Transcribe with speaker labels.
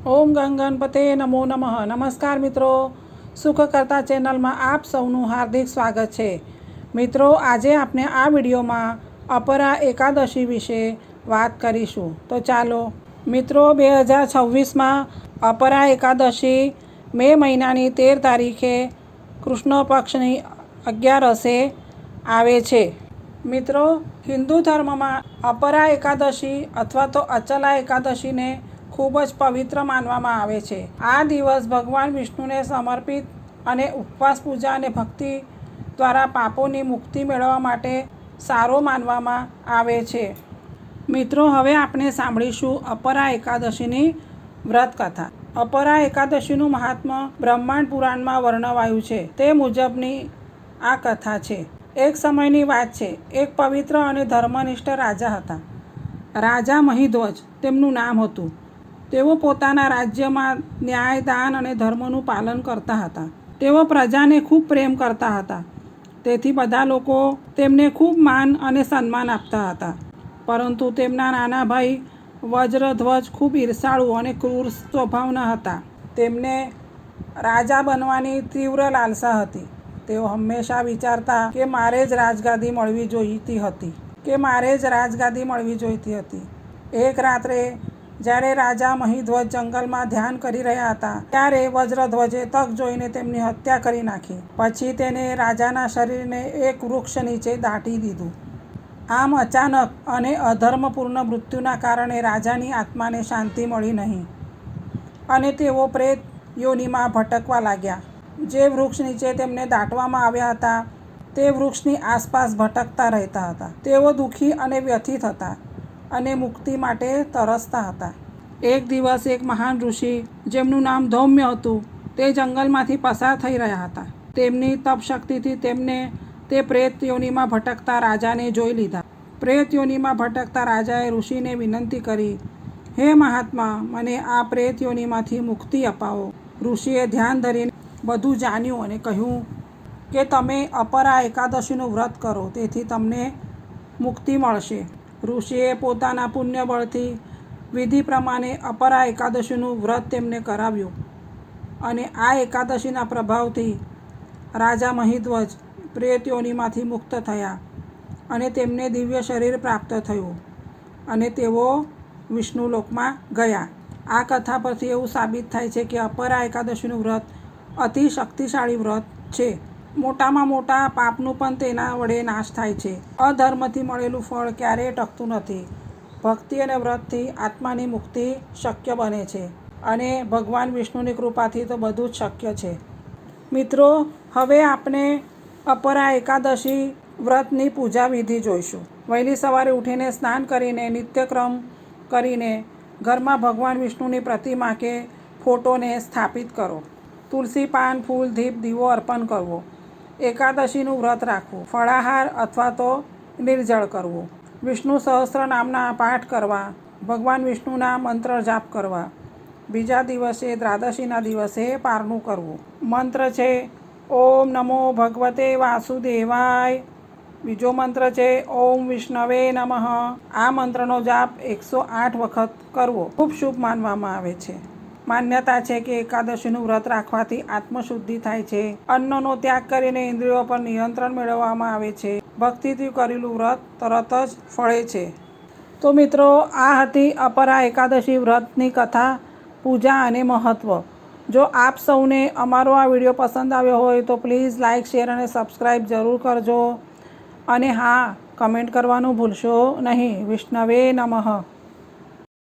Speaker 1: ઓમ ગંગણપતે નમો નમઃ. નમસ્કાર મિત્રો, સુખકર્તા ચેનલમાં આપ સૌનું હાર્દિક સ્વાગત છે. મિત્રો, આજે આપણે આ વિડીયોમાં અપરા એકાદશી વિશે વાત કરીશું. તો ચાલો મિત્રો, 2026માં અપરા એકાદશી મે મહિનાની 13 તારીખે કૃષ્ણ પક્ષની 11 આવે છે. મિત્રો, હિન્દુ ધર્મમાં અપરા એકાદશી અથવા તો અચલા એકાદશીને ખૂબ જ પવિત્ર માનવામાં આવે છે. આ દિવસ ભગવાન વિષ્ણુને સમર્પિત અને ઉપવાસ, પૂજા અને ભક્તિ દ્વારા પાપોની મુક્તિ મેળવવા માટે સારો માનવામાં આવે છે. મિત્રો, હવે આપણે સાંભળીશું અપરા એકાદશીની વ્રત કથા. અપરા એકાદશીનું મહાત્મ્ય બ્રહ્માંડ પુરાણમાં વર્ણવાયું છે. તે મુજબની આ કથા છે. એક સમયની વાત છે. એક પવિત્ર અને ધર્મનિષ્ઠ રાજા હતા. રાજા મહિધ્વજ તેમનું નામ હતું. તેઓ પોતાના રાજ્યમાં ન્યાય, દાન અને ધર્મનું પાલન કરતા હતા. તેઓ પ્રજાને ખૂબ પ્રેમ કરતા હતા. તેથી બધા લોકો તેમને ખૂબ માન અને સન્માન આપતા હતા. પરંતુ તેમના નાના ભાઈ વજ્રધ્વજ ખૂબ ઈર્ષાળુ અને ક્રૂર સ્વભાવના હતા. તેમને રાજા બનવાની તીવ્ર લાલસા હતી. તેઓ હંમેશા વિચારતા કે મારે જ રાજગાદી મળવી જોઈતી હતી. એક રાત્રે જ્યારે રાજા મહિધ્વજ જંગલમાં ધ્યાન કરી રહ્યા હતા, ત્યારે વજ્રધ્વજે તક જોઈને તેમની હત્યા કરી નાખી. પછી તેને રાજાના શરીરને એક વૃક્ષ નીચે દાટી દીધું. આમ અચાનક અને અધર્મપૂર્ણ મૃત્યુના કારણે રાજાની આત્માને શાંતિ મળી નહીં અને તેઓ પ્રેત યોનિમાં ભટકવા લાગ્યા. જે વૃક્ષ નીચે તેમને દાટવામાં આવ્યા હતા તે વૃક્ષની આસપાસ ભટકતા રહેતા હતા. તેઓ દુઃખી અને વ્યથિત હતા અને મુક્તિ માટે તરસતા હતા. એક દિવસ એક મહાન ઋષિ, જેમનું નામ ધૌમ્ય હતું, તે જંગલમાંથી પસાર થઈ રહ્યા હતા. તેમની તપશક્તિથી તેમને તે પ્રેત યોનિમાં ભટકતા રાજાને જોઈ લીધા. પ્રેત યોનિમાં ભટકતા રાજાએ ઋષિને વિનંતી કરી, હે મહાત્મા, મને આ પ્રેત યોનિમાંથી મુક્તિ અપાવો. ઋષિએ ધ્યાન ધરીને બધું જાણ્યું અને કહ્યું કે તમે અપરા એકાદશીનું વ્રત કરો, તેથી તમને મુક્તિ મળશે. ઋષિએ પોતાના પુણ્ય બળથી વિધિ પ્રમાણે અપરા એકાદશીનું વ્રત તેમને કરાવ્યું અને આ એકાદશીના પ્રભાવથી રાજા મહિધ્વજ પ્રેત યોનિમાંથી મુક્ત થયા અને તેમને દિવ્ય શરીર પ્રાપ્ત થયું અને તેઓ વિષ્ણુલોકમાં ગયા. આ કથા પરથી એવું સાબિત થાય છે કે અપરા એકાદશીનું વ્રત અતિ શક્તિશાળી વ્રત છે. મોટામાં મોટા પાપનું પણ તેના વડે નાશ થાય છે. અધર્મથી મળેલું ફળ ક્યારેય ટકતું નથી. ભક્તિ અને વ્રતથી આત્માની મુક્તિ શક્ય બને છે અને ભગવાન વિષ્ણુની કૃપાથી તો બધું જ શક્ય છે. મિત્રો, હવે આપણે અપરા એકાદશી વ્રતની પૂજા વિધિ જોઈશું. વહેલી સવારે ઉઠીને સ્નાન કરીને નિત્યક્રમ કરીને ઘરમાં ભગવાન વિષ્ણુની પ્રતિમા કે ફોટોને સ્થાપિત કરો. તુલસી પાન, ફૂલ, દીપ, દીવો અર્પણ કરવો. એકાદશીનું વ્રત રાખવું. ફળાહાર અથવા તો નિર્જળ કરવું. વિષ્ણુ સહસ્ત્ર નામના પાઠ કરવા. ભગવાન વિષ્ણુના મંત્ર જાપ કરવા. બીજા દિવસે દ્વાદશીના દિવસે પારણું કરવું. મંત્ર છે ઓમ નમો ભગવતે વાસુદેવાય. બીજો મંત્ર છે ઓમ વિષ્ણવે નમઃ. આ મંત્રનો જાપ 108 વખત કરવો ખૂબ શુભ માનવામાં આવે છે. માન્યતા છે કે એકાદશીનું વ્રત રાખવાથી આત્મશુદ્ધિ થાય છે. અન્નનો ત્યાગ કરીને ઇન્દ્રિયો પર નિયંત્રણ મેળવવામાં આવે છે. ભક્તિથી કરેલું વ્રત તરત જ ફળે છે. તો મિત્રો, આ હતી અપરા એકાદશી વ્રતની કથા, પૂજા અને મહત્ત્વ. જો આપ સૌને અમારો આ વિડીયો પસંદ આવ્યો હોય તો પ્લીઝ લાઇક, શેર અને સબસ્ક્રાઈબ જરૂર કરજો. અને હા, કમેન્ટ કરવાનું ભૂલશો નહીં. વિષ્ણવે નમઃ.